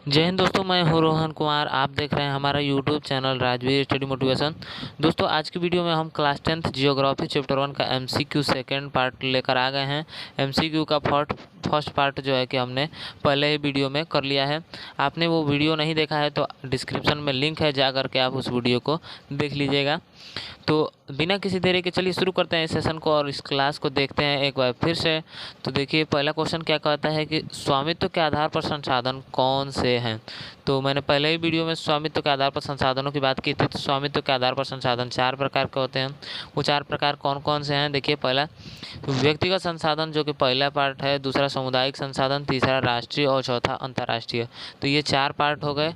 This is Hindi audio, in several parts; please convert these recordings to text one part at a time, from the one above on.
जय हिंद दोस्तों, मैं हूं रोहन कुमार। आप देख रहे हैं हमारा YouTube channel Rajveer study motivation. दोस्तों, आज की वीडियो में हम क्लास 10th जियोग्राफी चैप्टर 1 का एमसीक्यू सेकंड पार्ट लेकर आ गए हैं। एमसीक्यू का फर्स्ट पार्ट जो है कि हमने पहले ही वीडियो में कर लिया है। आपने वो वीडियो नहीं देखा है तो डिस्क्रिप्शन में लिंक है, जा करके आप उस वीडियो को देख लीजिएगा। तो बिना किसी देरी के चलिए शुरू करते हैं इस सेशन को और इस क्लास को देखते हैं एक बार फिर से। तो देखिए, पहला क्वेश्चन क्या कहता है कि स्वामित्व के आधार पर संसाधन कौन से हैं। तो मैंने पहले ही वीडियो में स्वामित्व के आधार पर संसाधनों की बात की थी। तो स्वामित्व के आधार पर संसाधन 4 प्रकार के होते हैं। वो 4 प्रकार कौन कौन से हैं, देखिए। पहला व्यक्तिगत संसाधन, जो कि पहला पार्ट है। दूसरा सामुदायिक संसाधन, तीसरा राष्ट्रीय और चौथा अंतर्राष्ट्रीय। तो ये 4 पार्ट हो गए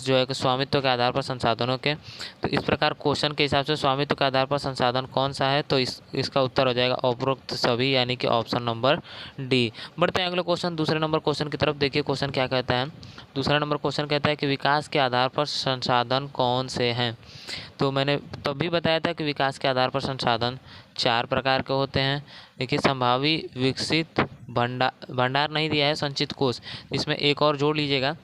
जो है कि स्वामित्व के आधार पर संसाधनों के। तो इस प्रकार क्वेश्चन के हिसाब से स्वामित्व के आधार पर संसाधन कौन सा है, तो इसका उत्तर हो जाएगा उपरोक्त सभी, यानी कि ऑप्शन नंबर डी। बढ़ते हैं अगले क्वेश्चन, दूसरे नंबर क्वेश्चन की तरफ। देखिए क्वेश्चन क्या कहता है। दूसरा नंबर क्वेश्चन कहता है कि विकास के आधार पर संसाधन कौन से हैं। तो मैंने तभी बताया था कि विकास के आधार पर संसाधन 4 प्रकार के होते हैं। देखिए, संभावी, विकसित, भंडार नहीं दिया है, संचित कोष। इसमें एक और जोड़ लीजिएगा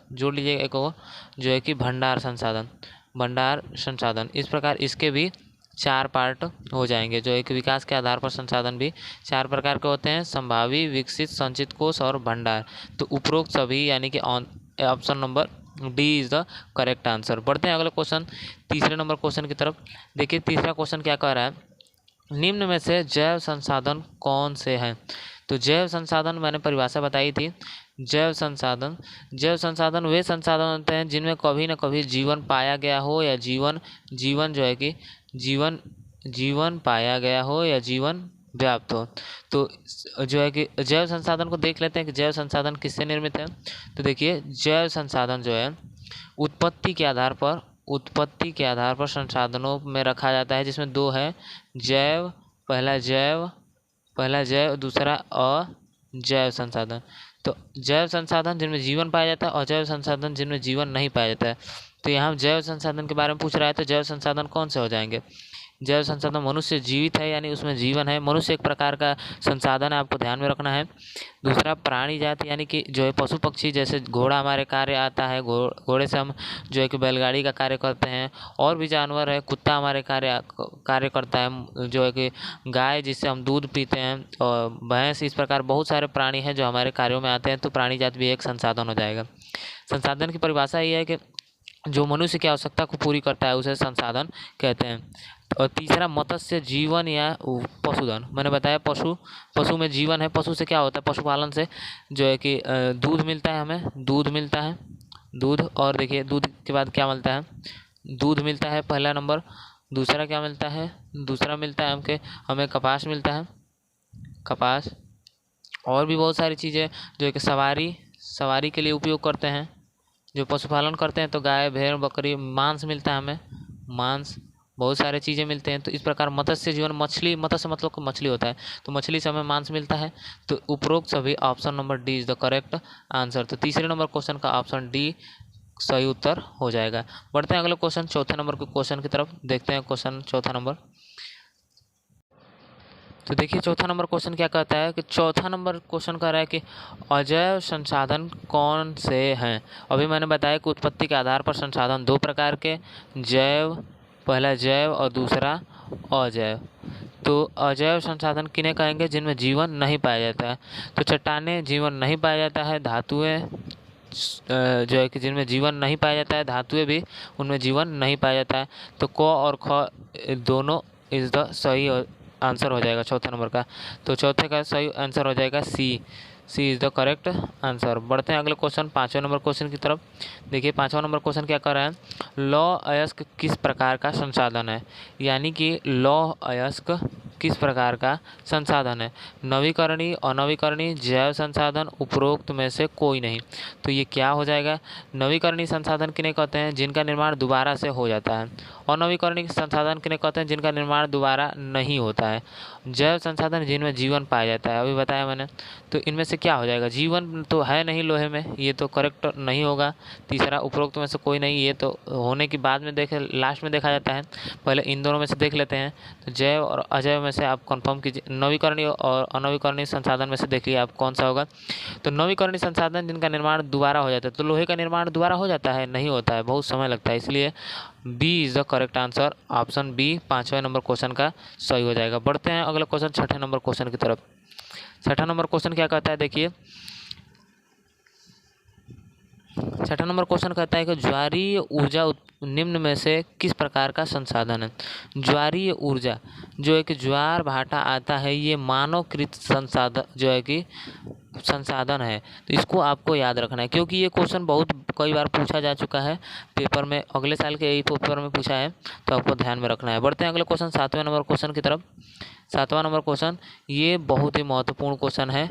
एक और, जो है कि भंडार संसाधन। इस प्रकार इसके भी 4 पार्ट हो जाएंगे। जो एक विकास के आधार पर संसाधन भी 4 प्रकार के होते हैं, संभावी, विकसित, संचित कोष और भंडार। तो उपरोक्त सभी, यानी कि option number D is the correct answer. बढ़ते हैं अगले क्वेश्चन, तीसरे नंबर क्वेश्चन की तरफ। देखिए तीसरा क्वेश्चन क्या कह रहा है, निम्न में से जैव संसाधन कौन से हैं। तो जैव संसाधन मैंने परिभाषा बताई थी। जैव संसाधन वे संसाधन होते हैं जिनमें कभी न कभी जीवन पाया गया हो या जीवन जो है कि जीवन पाया गया हो या जीवन व्याप्त हो। तो जो है कि जैव संसाधन को देख लेते हैं कि जैव संसाधन किससे निर्मित है। तो देखिए, जैव संसाधन जो है उत्पत्ति के आधार पर संसाधनों में रखा जाता है, जिसमें 2 है जैव, पहला जैव, दूसरा अजैव संसाधन। तो जैव संसाधन जिनमें जीवन पाया जाता है, अजैव संसाधन जिनमें जीवन नहीं पाया जाता है। तो यहाँ जैव संसाधन के बारे में पूछ रहा है, तो जैव संसाधन कौन से हो जाएंगे। जैव संसाधन, मनुष्य जीवित है यानी उसमें जीवन है। मनुष्य एक प्रकार का संसाधन है, आपको ध्यान में रखना है। दूसरा प्राणी जाति, यानी कि जो है पशु पक्षी, जैसे घोड़ा हमारे कार्य आता है, घोड़े से हम जो है कि बैलगाड़ी का कार्य करते हैं। और भी जानवर है, कुत्ता हमारे कार्य करता है, जो है कि गाय जिससे हम दूध पीते हैं, और भैंस। इस प्रकार बहुत सारे प्राणी हैं जो हमारे कार्यों में आते हैं। तो प्राणी जाति भी एक संसाधन हो जाएगा। संसाधन की परिभाषा ये है कि जो मनुष्य की आवश्यकता को पूरी करता है उसे संसाधन कहते हैं। और तीसरा मत्स्य जीवन या पशुधन, मैंने बताया पशु में जीवन है। पशु से क्या होता है, पशुपालन से जो है कि दूध मिलता है, हमें दूध मिलता है। और देखिए, दूध के बाद क्या मिलता है, दूध मिलता है पहला नंबर। दूसरा क्या मिलता है, दूसरा मिलता है हमें कपास मिलता है, कपास। और भी बहुत सारी चीज़ें जो है कि सवारी के लिए उपयोग करते हैं जो पशुपालन करते हैं। तो गाय, भेड़, बकरी, मांस मिलता है हमें, मांस। बहुत सारे चीज़ें मिलते हैं। तो इस प्रकार मत्स्य जीवन, मत्स्य मतलब कि मछली होता है, तो मछली से हमें मांस मिलता है। तो उपरोक्त सभी, option number D is the correct answer. तो तीसरे नंबर क्वेश्चन का ऑप्शन डी सही उत्तर हो जाएगा। बढ़ते हैं अगले क्वेश्चन, चौथे नंबर के क्वेश्चन की तरफ। देखते हैं क्वेश्चन चौथा नंबर। तो देखिए चौथा नंबर क्वेश्चन क्या कहता है कि चौथा नंबर क्वेश्चन कह रहा है कि अजैव संसाधन कौन से हैं। अभी मैंने बताया कि उत्पत्ति के आधार पर संसाधन 2 प्रकार के, पहला जैव और दूसरा अजैव। तो अजैव संसाधन किन्हें कहेंगे, जिनमें जीवन नहीं पाया जाता है। तो चट्टानें जीवन नहीं पाया जाता है, धातुएं जो है कि जिनमें जीवन नहीं पाया जाता है, धातुएं भी उनमें जीवन नहीं पाया जाता है। तो क और ख दोनों इज द सही आंसर हो जाएगा चौथा नंबर का। तो चौथे का सही आंसर हो जाएगा सी इज द करेक्ट आंसर। बढ़ते हैं अगले क्वेश्चन, 5वें नंबर क्वेश्चन की तरफ। देखिए 5वां नंबर क्वेश्चन क्या कर रहा है, लौह अयस्क किस प्रकार का संसाधन है। यानी कि लौह अयस्क किस प्रकार का संसाधन है। नवीकरणीय, अनवीकरणीय, जैव संसाधन, उपरोक्त में से कोई नहीं। तो ये क्या हो जाएगा, नवीकरणीय संसाधन किन्हें कहते हैं, जिनका निर्माण दोबारा से हो जाता है। अनवीकरणीय संसाधन किन्हें कहते हैं, जिनका निर्माण दोबारा नहीं होता है। जैव संसाधन, जिनमें जीवन पाया जाता है, अभी बताया मैंने। तो इनमें से क्या हो जाएगा, जीवन तो है नहीं लोहे में, ये तो करेक्ट नहीं होगा। तीसरा उपरोक्त में से कोई नहीं, ये तो होने की बाद में लास्ट में देखा जाता है। पहले इन दोनों में से देख लेते हैं। तो जैव और अजैव में से आप कंफर्म कीजिए, नवीकरणीय और अनवीकरणीय संसाधन में से देखिए आप कौन सा होगा। तो नवीकरणीय संसाधन जिनका निर्माण दोबारा हो जाता है, तो लोहे का निर्माण दोबारा हो जाता है? नहीं होता है, बहुत समय लगता है, इसलिए B is the correct answer. Option B 5वें नंबर क्वेश्चन का सही हो जाएगा। बढ़ते हैं अगले क्वेश्चन 6ठे नंबर क्वेश्चन की तरफ। 6ठा नंबर क्वेश्चन क्या कहता है, देखिए 6ठा नंबर क्वेश्चन कहता है कि ज्वारीय ऊर्जा निम्न में से किस प्रकार का संसाधन है। ज्वारीय ऊर्जा जो है कि ज्वार भाटा आता है, ये मानवकृत संसाधन जो है कि संसाधन है। तो इसको आपको याद रखना है, क्योंकि ये क्वेश्चन बहुत कई बार पूछा जा चुका है पेपर में, अगले साल के यही पेपर में पूछा है, तो आपको ध्यान में रखना है। बढ़ते हैं अगले क्वेश्चन 7वें नंबर क्वेश्चन की तरफ। 7वां नंबर क्वेश्चन ये बहुत ही महत्वपूर्ण क्वेश्चन है,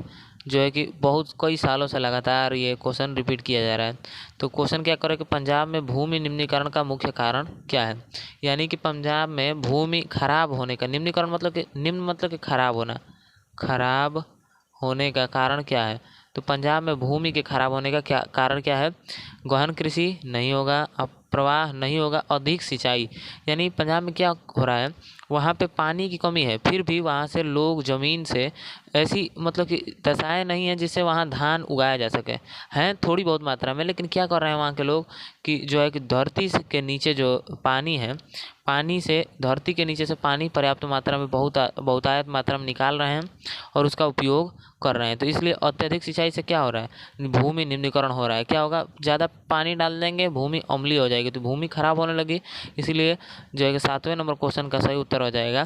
जो है कि बहुत कई सालों से लगातार ये क्वेश्चन रिपीट किया जा रहा है। तो क्वेश्चन क्या करें कि पंजाब में भूमि निम्नीकरण का मुख्य कारण क्या है। यानी कि पंजाब में भूमि खराब होने का, निम्नीकरण मतलब कि निम्न मतलब कि खराब होना, खराब होने का कारण क्या है। तो पंजाब में भूमि के खराब होने का क्या कारण क्या है। गहन कृषि नहीं होगा, प्रवाह नहीं होगा, अधिक सिंचाई। यानी पंजाब में क्या हो रहा है, वहाँ पे पानी की कमी है, फिर भी वहाँ से लोग ज़मीन से ऐसी मतलब कि दशाएं नहीं है जिससे वहाँ धान उगाया जा सके, हैं थोड़ी बहुत मात्रा में, लेकिन क्या कर रहे हैं वहाँ के लोग कि जो है कि धरती के नीचे जो पानी है, पानी से धरती के नीचे से पानी पर्याप्त मात्रा में बहुतायत मात्रा में निकाल रहे हैं और उसका उपयोग कर रहे हैं। तो इसलिए अत्यधिक सिंचाई से क्या हो रहा है, भूमि निम्नीकरण हो रहा है। क्या होगा, ज़्यादा पानी डाल देंगे, भूमि अम्लीय हो जाएगी, तो भूमि खराब होने लगी। इसीलिए जो है कि 7वें नंबर क्वेश्चन का सही उत्तर हो जाएगा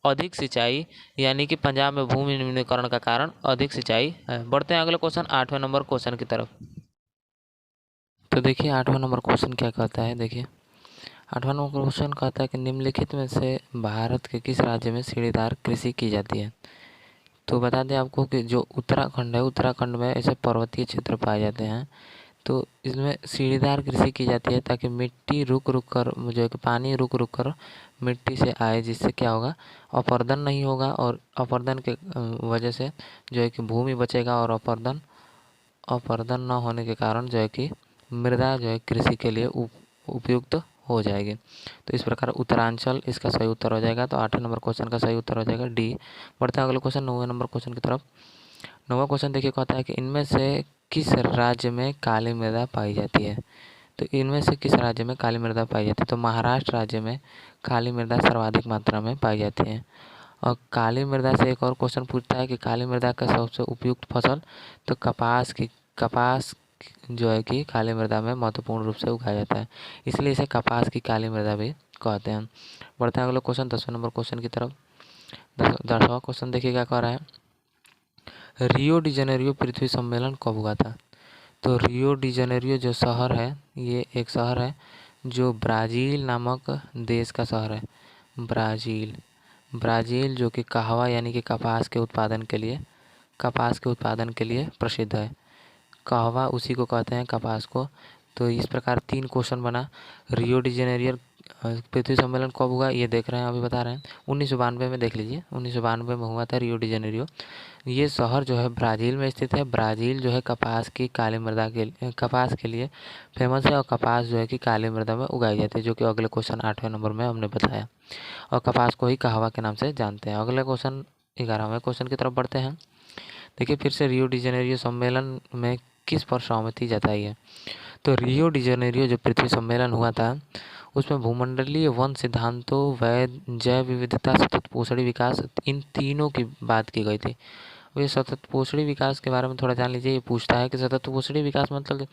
अधिक सिंचाई, यानी कि पंजाब में भूमि निम्नीकरण का कारण अधिक सिंचाई है। बढ़ते हैं अगले क्वेश्चन 8वें नंबर क्वेश्चन की तरफ। तो देखिए 8वां नंबर क्वेश्चन क्या कहता है, देखिए 8वां नंबर क्वेश्चन कहता है कि निम्नलिखित में से भारत के किस राज्य में सीढ़ीदार कृषि की जाती है। तो बता दें आपको कि जो उत्तराखंड है, उत्तराखंड में ऐसे पर्वतीय क्षेत्र पाए जाते हैं, तो इसमें सीढ़ीदार कृषि की जाती है ताकि मिट्टी रुक रुक कर जो है कि पानी रुक रुक कर मिट्टी से आए, जिससे क्या होगा, अपरदन नहीं होगा, और अपरदन के वजह से जो है कि भूमि बचेगा, और अपरदन न होने के कारण जो है कि मृदा जो है कृषि के लिए उपयुक्त हो जाएगी। तो इस प्रकार उत्तरांचल इसका सही उत्तर हो जाएगा। तो 8वें नंबर क्वेश्चन का सही उत्तर हो जाएगा डी। बढ़ते हैं अगले क्वेश्चन 9वें नंबर क्वेश्चन की तरफ। 9वां क्वेश्चन देखिए कहता है कि इनमें से किस राज्य में काली मृदा पाई जाती है। तो इनमें से किस राज्य में काली मृदा पाई जाती है। तो महाराष्ट्र राज्य में काली मृदा सर्वाधिक मात्रा में पाई जाती है। और काली मृदा से एक और क्वेश्चन पूछता है कि काली मृदा का सबसे उपयुक्त फसल, तो कपास जो है कि काली मृदा में महत्वपूर्ण रूप से उगाया जाता है, इसलिए इसे कपास की काली मृदा भी कहते हैं। बढ़ते हैं अगले क्वेश्चन 10वें नंबर क्वेश्चन की तरफ। 10वां क्वेश्चन देखिए क्या कह रहा है, रियो डी जेनेरियो पृथ्वी सम्मेलन कब हुआ था। तो रियो डी जेनेरियो जो शहर है, ये एक शहर है जो ब्राज़ील नामक देश का शहर है। ब्राज़ील जो कि कहवा यानी कि कपास के उत्पादन के लिए प्रसिद्ध है। कहवा उसी को कहते हैं, कपास को। तो इस प्रकार 3 क्वेश्चन बना। रियो डी जेनेरियो पृथ्वी सम्मेलन कब हुआ, ये देख रहे हैं, अभी बता रहे हैं 1992 में, देख लीजिए 1992 में हुआ था रियो डी जेनेरियो। ये शहर जो है ब्राज़ील में स्थित है। ब्राज़ील जो है कपास के लिए फेमस है, और कपास जो है कि काली मृदा में उगाई जाती है, जो कि अगले क्वेश्चन 8वें नंबर में हमने बताया, और कपास को ही कहवा के नाम से जानते हैं। अगले क्वेश्चन 11वें क्वेश्चन की तरफ बढ़ते हैं। देखिए फिर से रियो डी जेनेरियो सम्मेलन में किस पर सहमति जताई है। तो रियो डी जेनेरियो जो पृथ्वी सम्मेलन हुआ था, उसमें भूमंडलीय वन सिद्धांतों, जैव विविधता, सतत पोषणी विकास, इन तीनों की बात की गई थी। ये सतत पोषणी विकास के बारे में थोड़ा जान लीजिए। ये पूछता है कि सतत पोषणी विकास मतलब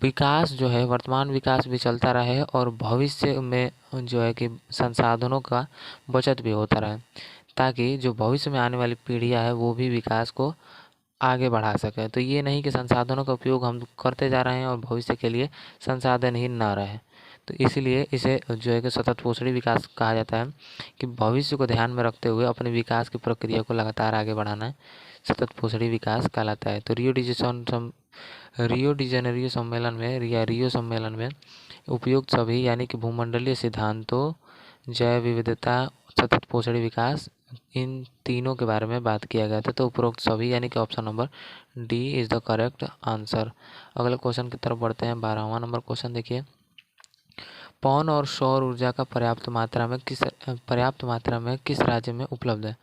विकास जो है, वर्तमान विकास भी चलता रहे और भविष्य में जो है कि संसाधनों का बचत भी होता रहे, ताकि जो भविष्य में आने वाली पीढ़ियाँ है वो भी विकास को आगे बढ़ा सके। तो ये नहीं कि संसाधनों का उपयोग हम करते जा रहे हैं और भविष्य के लिए संसाधन ही ना रहे। तो इसीलिए इसे जो है कि सतत पोषणी विकास कहा जाता है, कि भविष्य को ध्यान में रखते हुए अपने विकास की प्रक्रिया को लगातार आगे बढ़ाना है, सतत पोषणी विकास कहलाता है। तो रियो डी जेनेरियो सम्मेलन में या रियो सम्मेलन में उपयुक्त सभी यानी कि भूमंडलीय सिद्धांतों, जैव विविधता, सतत पोषणी विकास, इन तीनों के बारे में बात किया गया था। तो उपरोक्त सभी यानी कि option number D is the correct answer. अगले क्वेश्चन की तरफ बढ़ते हैं। 12वां नंबर क्वेश्चन देखिए, पवन और सौर ऊर्जा का पर्याप्त मात्रा में किस राज्य में उपलब्ध है?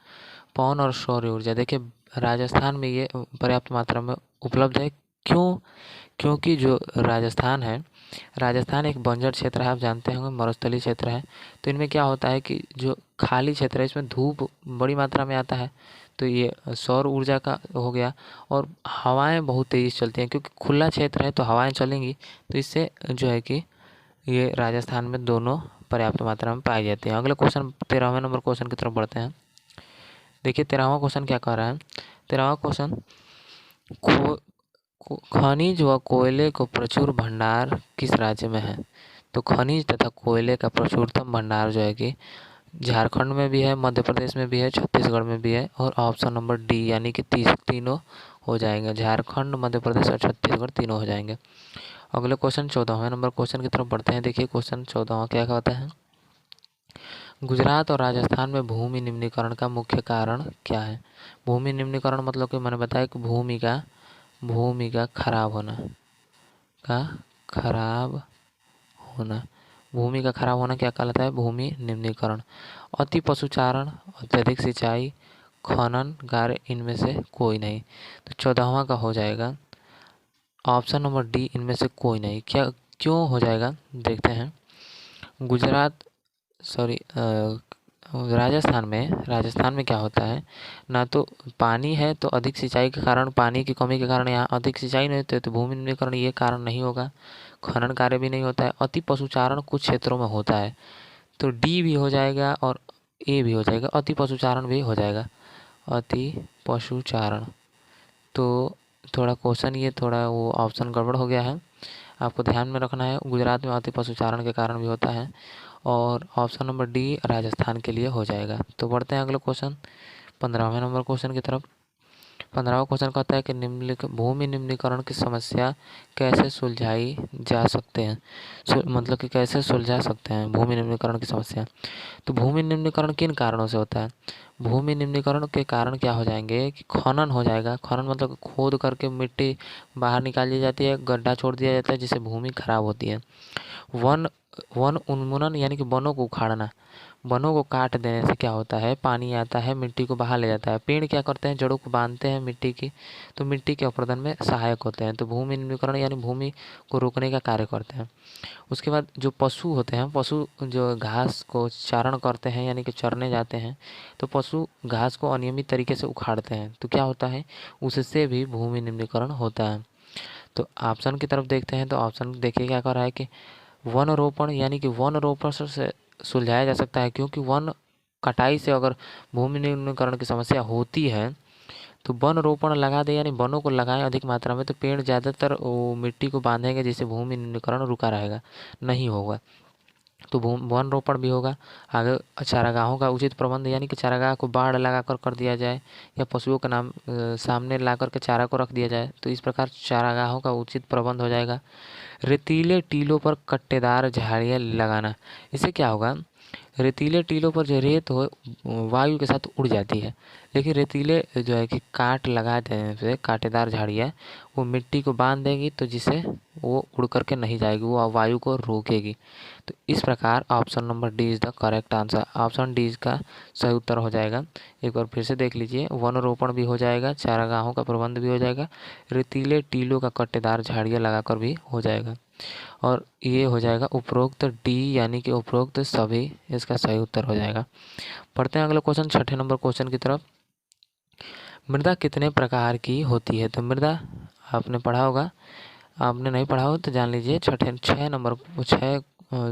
पवन और सौर ऊर्जा देखिए राजस्थान में ये पर्याप्त मात्रा में उपलब्ध है। क्यों? क्योंकि जो राजस्थान एक बंजर क्षेत्र है, आप जानते होंगे, मरुस्थलीय क्षेत्र है। तो इनमें क्या होता है कि जो खाली क्षेत्र है इसमें धूप बड़ी मात्रा में आता है, तो ये सौर ऊर्जा का हो गया। और हवाएं बहुत तेज़ी से चलती हैं, क्योंकि खुला क्षेत्र है तो हवाएं चलेंगी, तो इससे जो है कि ये राजस्थान में दोनों पर्याप्त मात्रा में पाई जाती हैं। अगले क्वेश्चन 13वें नंबर क्वेश्चन की तरफ बढ़ते हैं। देखिए 13वां क्वेश्चन क्या कह रहा है। 13वां क्वेश्चन, खनिज व कोयले को प्रचुर भंडार किस राज्य में है? तो खनिज तथा कोयले का प्रचुरतम भंडार जो है कि झारखंड में भी है, मध्य प्रदेश में भी है, छत्तीसगढ़ में भी है, और ऑप्शन नंबर डी यानी कि तीनों हो जाएंगे। झारखंड, मध्य प्रदेश और छत्तीसगढ़ तीनों हो जाएंगे। अगले क्वेश्चन 14वें नंबर क्वेश्चन की तरफ बढ़ते हैं। देखिए क्वेश्चन 14वां क्या कहता है। गुजरात और राजस्थान में भूमि निम्नीकरण का मुख्य कारण क्या है? भूमि निम्नीकरण मतलब कि मैंने बताया कि भूमि का खराब होना भूमि का खराब होना क्या कहलाता है? भूमि निम्नीकरण। अति पशुचारण, अत्यधिक सिंचाई, खनन कार्य, इनमें से कोई नहीं। तो 14वां का हो जाएगा ऑप्शन नंबर डी, इनमें से कोई नहीं। क्यों हो जाएगा देखते हैं। राजस्थान में क्या होता है, ना तो पानी है, तो अधिक सिंचाई के कारण, पानी की कमी के कारण यहाँ अधिक सिंचाई नहीं होती है, तो भूमि निम्नीकरण ये कारण नहीं होगा। खनन कार्य भी नहीं होता है। अति पशुचारण कुछ क्षेत्रों में होता है, तो डी भी हो जाएगा और ए भी हो जाएगा। अति पशुचारण भी हो जाएगा। अति पशुचारण, तो थोड़ा क्वेश्चन ये थोड़ा वो ऑप्शन गड़बड़ हो गया है, आपको ध्यान में रखना है। गुजरात में अति पशुचारण के कारण भी होता है, और ऑप्शन नंबर डी राजस्थान के लिए हो जाएगा। तो बढ़ते हैं अगले क्वेश्चन 15वें नंबर क्वेश्चन की तरफ। 15वां क्वेश्चन कहता है कि भूमि निम्नीकरण की समस्या कैसे सुलझाई जा सकते हैं? मतलब कि कैसे सुलझा सकते हैं भूमि निम्नीकरण की समस्या? तो भूमि निम्नीकरण किन कारणों से होता है? भूमि निम्नीकरण के कारण क्या हो जाएंगे कि खनन हो जाएगा। खनन मतलब खोद करके मिट्टी बाहर निकाली जाती है, गड्ढा छोड़ दिया जाता है, जिससे भूमि खराब होती है। वन उन्मूलन यानी कि वनों को उखाड़ना, वनों को काट देने से क्या होता है, पानी आता है, मिट्टी को बाहर ले जाता है। पेड़ क्या करते हैं, जड़ों को बांधते हैं मिट्टी की, तो मिट्टी के अपरदन में सहायक होते हैं। तो भूमि निम्नीकरण यानी भूमि को रोकने का कार्य करते हैं। उसके बाद जो पशु होते हैं, पशु जो घास को चारण करते हैं यानी कि चरने जाते हैं, तो पशु घास को अनियमित तरीके से उखाड़ते हैं, तो क्या होता है, उससे भी भूमि निम्नीकरण होता है। तो ऑप्शन की तरफ देखते हैं, तो ऑप्शन देखिए क्या कर रहा है कि वन रोपण यानी कि वन रोपण से सुलझाया जा सकता है, क्योंकि वन कटाई से अगर भूमि निम्नीकरण की समस्या होती है तो वन रोपण लगा दे, यानी वनों को लगाएं अधिक मात्रा में, तो पेड़ ज़्यादातर वो मिट्टी को बांधेंगे, जिससे भूमि निम्नीकरण रुका रहेगा, नहीं होगा। तो वन रोपण भी होगा। आगे चारागाहों का उचित प्रबंध यानी कि चारागाह को बाड़ लगा कर दिया जाए, या पशुओं के नाम सामने ला कर के चारा को रख दिया जाए, तो इस प्रकार चारागाहों का उचित प्रबंध हो जाएगा। रेतीले टीलों पर कट्टेदार झाड़ियाँ लगाना, इससे क्या होगा, रेतीले टीलों पर जो रेत हो वायु के साथ उड़ जाती है, लेकिन रेतीले जो है कि काट लगा देने से कांटेदार झाड़ियाँ वो मिट्टी को बांध देगी, तो जिससे वो उड़ करके नहीं जाएगी, वो वायु को रोकेगी। तो इस प्रकार option number D is the correct answer. Option D का सही उत्तर हो जाएगा। एक बार फिर से देख लीजिए, वन रोपण भी हो जाएगा, चारागाहों का प्रबंध भी हो जाएगा, रेतीले टीलों का कट्टेदार झाड़ियाँ लगाकर भी हो जाएगा, और ये हो जाएगा उपरोक्त डी यानी कि उपरोक्त सभी, इसका सही उत्तर हो जाएगा। पढ़ते हैं अगले क्वेश्चन 6 नंबर क्वेश्चन की तरफ। मृदा कितने प्रकार की होती है? तो मृदा आपने पढ़ा होगा, आपने नहीं पढ़ा हो तो जान लीजिए। 6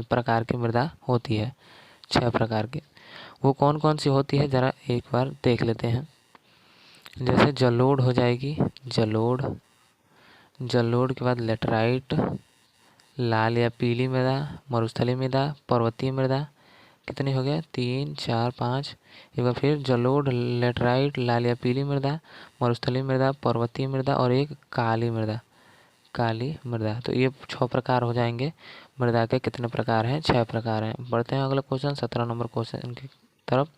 प्रकार की मृदा होती है, 6 प्रकार की। वो कौन कौन सी होती है ज़रा एक बार देख लेते हैं। जैसे जलोढ़ हो जाएगी, जलोढ़ के बाद लेटराइट, लाल या पीली मृदा, मरुस्थलीय मृदा, पर्वतीय मृदा। कितनी हो गया, 3 4 5। एक बार फिर जलोढ़, लेटराइट, लाल या पीली मृदा, मरुस्थलीय मृदा, पर्वतीय मृदा और एक काली मृदा। तो ये 6 प्रकार हो जाएंगे। मृदा के कितने प्रकार हैं? 6 प्रकार हैं। बढ़ते हैं अगला क्वेश्चन 17 नंबर क्वेश्चन की तरफ।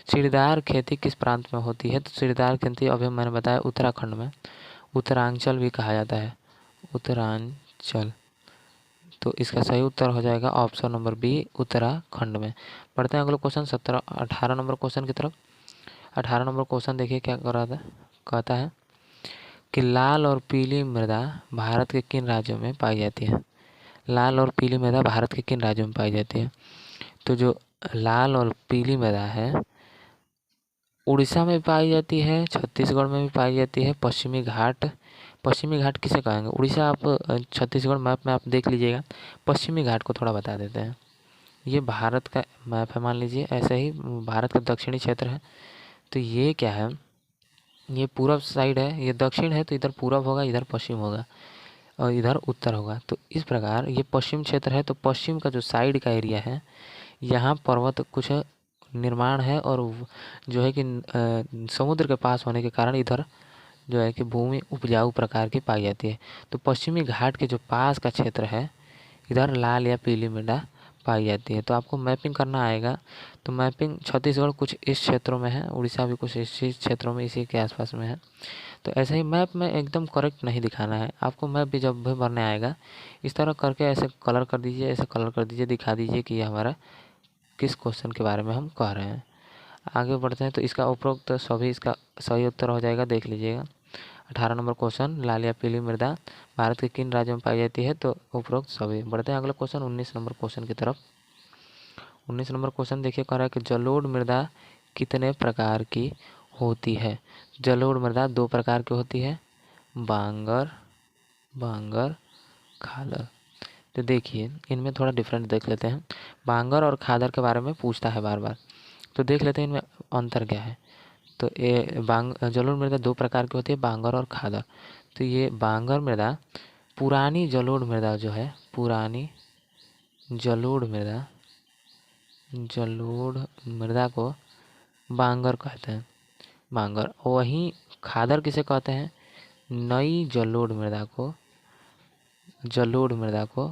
सीढ़ीदार खेती किस प्रांत में होती है? तो सीढ़ीदार खेती अभी मैंने बताया उत्तराखंड में, उत्तरांचल भी कहा जाता है, उत्तरांचल। तो इसका सही उत्तर हो जाएगा ऑप्शन नंबर बी, उत्तराखंड में। पढ़ते हैं अगले क्वेश्चन 18 नंबर क्वेश्चन की तरफ। 18 नंबर क्वेश्चन देखिए क्या कर रहा था, कहता है कि लाल और पीली मृदा भारत के किन राज्यों में पाई जाती है। लाल और पीली मृदा भारत के किन राज्यों में पाई जाती है। तो जो लाल और पीली मृदा है उड़ीसा में पाई जाती है, छत्तीसगढ़ में भी पाई जाती है। पश्चिमी घाट किसे कहेंगे। उड़ीसा आप छत्तीसगढ़ मैप में आप देख लीजिएगा। पश्चिमी घाट को थोड़ा बता देते हैं। ये भारत का मैप है मान लीजिए, ऐसे ही भारत का दक्षिणी क्षेत्र है। तो ये क्या है, ये पूरब साइड है, ये दक्षिण है तो इधर पूरब होगा, इधर पश्चिम होगा और इधर उत्तर होगा। तो इस प्रकार ये पश्चिम क्षेत्र है, तो पश्चिम का जो साइड का एरिया है यहाँ पर्वत कुछ निर्माण है और जो है कि समुद्र के पास होने के कारण इधर जो है कि भूमि उपजाऊ प्रकार की पाई जाती है। तो पश्चिमी घाट के जो पास का क्षेत्र है इधर लाल या पीली मृदा पाई जाती है। तो आपको मैपिंग करना आएगा। तो मैपिंग छत्तीसगढ़ कुछ इस क्षेत्रों में है, उड़ीसा भी कुछ इस क्षेत्रों में इसी के आसपास में है। तो ऐसे ही मैप में एकदम करेक्ट नहीं दिखाना है आपको। मैप भी जब भी भरने आएगा इस तरह करके ऐसे कलर कर दीजिए, ऐसे कलर कर दीजिए, दिखा दीजिए कि ये हमारा किस क्वेश्चन के बारे में हम कह रहे हैं। आगे बढ़ते हैं। तो इसका उपरोक्त सभी इसका सही उत्तर हो जाएगा, देख लीजिएगा। 18 नंबर क्वेश्चन, लाल या पीली मृदा भारत के किन राज्यों में पाई जाती है, तो उपरोक्त सभी। बढ़ते हैं अगला क्वेश्चन 19 नंबर क्वेश्चन की तरफ। 19 नंबर क्वेश्चन देखिए कह रहा है कि जलोढ़ मृदा कितने प्रकार की होती है। जलोढ़ मृदा 2 प्रकार की होती है, बांगर खादर। तो देखिए इनमें थोड़ा डिफरेंट देख लेते हैं। बांगर और खादर के बारे में पूछता है बार बार, तो देख लेते हैं इनमें अंतर क्या है। तो ये जलोढ़ मृदा 2 प्रकार की होती है, बांगर और खादर। तो ये बांगर मृदा पुरानी जलोढ़ मृदा जो है, पुरानी जलोढ़ मृदा को बांगर कहते हैं, बांगर। वहीं खादर किसे कहते हैं, नई जलोढ़ मृदा को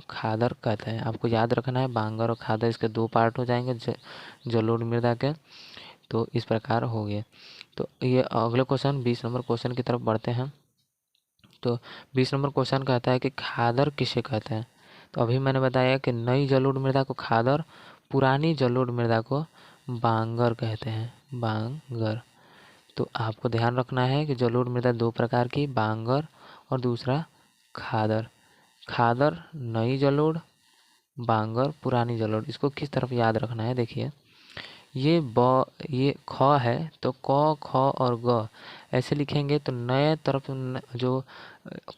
खादर कहते हैं। आपको याद रखना है बांगर और खादर इसके 2 पार्ट हो जाएंगे जलोढ़ मृदा के। तो इस प्रकार हो गए। तो ये अगले क्वेश्चन 20 नंबर क्वेश्चन की तरफ बढ़ते हैं। तो 20 नंबर क्वेश्चन कहता है कि खादर किसे कहते हैं। तो अभी मैंने बताया कि नई जलोढ़ मृदा को खादर, पुरानी जलोढ़ मृदा को बांगर कहते हैं, बांगर। तो आपको ध्यान रखना है कि जलोढ़ मृदा 2 प्रकार की, बांगर और दूसरा खादर। खादर नई जलोढ़, बांगर पुरानी जलोढ़। इसको किस तरफ याद रखना है, देखिए ये ख है तो क, ख और ग ऐसे लिखेंगे। तो नए तरफ जो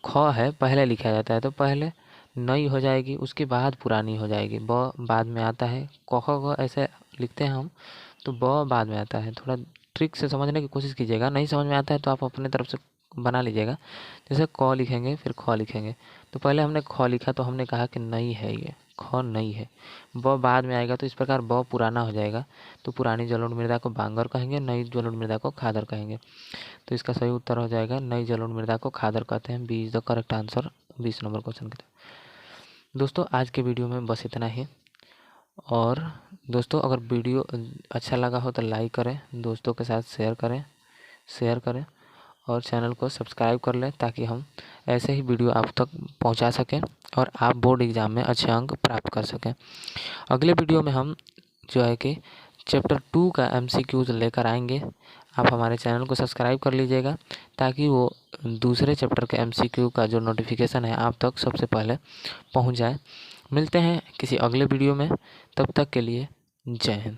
ख है पहले लिखा जाता है, तो पहले नई हो जाएगी, उसके बाद पुरानी हो जाएगी। ब बाद में आता है, क ख ग ऐसे लिखते हैं हम, तो ब बाद में आता है। थोड़ा ट्रिक से समझने की कोशिश कीजिएगा, नहीं समझ में आता है तो आप अपने तरफ से बना लीजिएगा। जैसे क लिखेंगे फिर ख लिखेंगे, तो पहले हमने ख लिखा तो हमने कहा कि नई है, ये ख नई है। ब बाद में आएगा, तो इस प्रकार ब पुराना हो जाएगा। तो पुरानी जलोढ़ मृदा को बांगर कहेंगे, नई जलोढ़ मृदा को खादर कहेंगे। तो इसका सही उत्तर हो जाएगा नई जलोढ़ मृदा को खादर कहते हैं। B is the correct answer 20 number question के। दोस्तों आज के वीडियो में बस इतना ही। और दोस्तों अगर वीडियो अच्छा लगा हो तो लाइक करें, दोस्तों के साथ शेयर करें और चैनल को सब्सक्राइब कर लें, ताकि हम ऐसे ही वीडियो आप तक पहुंचा सकें और आप बोर्ड एग्ज़ाम में अच्छे अंक प्राप्त कर सकें। अगले वीडियो में हम जो है कि चैप्टर 2 का MCQs लेकर आएंगे। आप हमारे चैनल को सब्सक्राइब कर लीजिएगा, ताकि वो दूसरे चैप्टर के MCQ का जो नोटिफिकेशन है आप तक सबसे पहले पहुंच जाए। मिलते हैं किसी अगले वीडियो में, तब तक के लिए जय हिंद।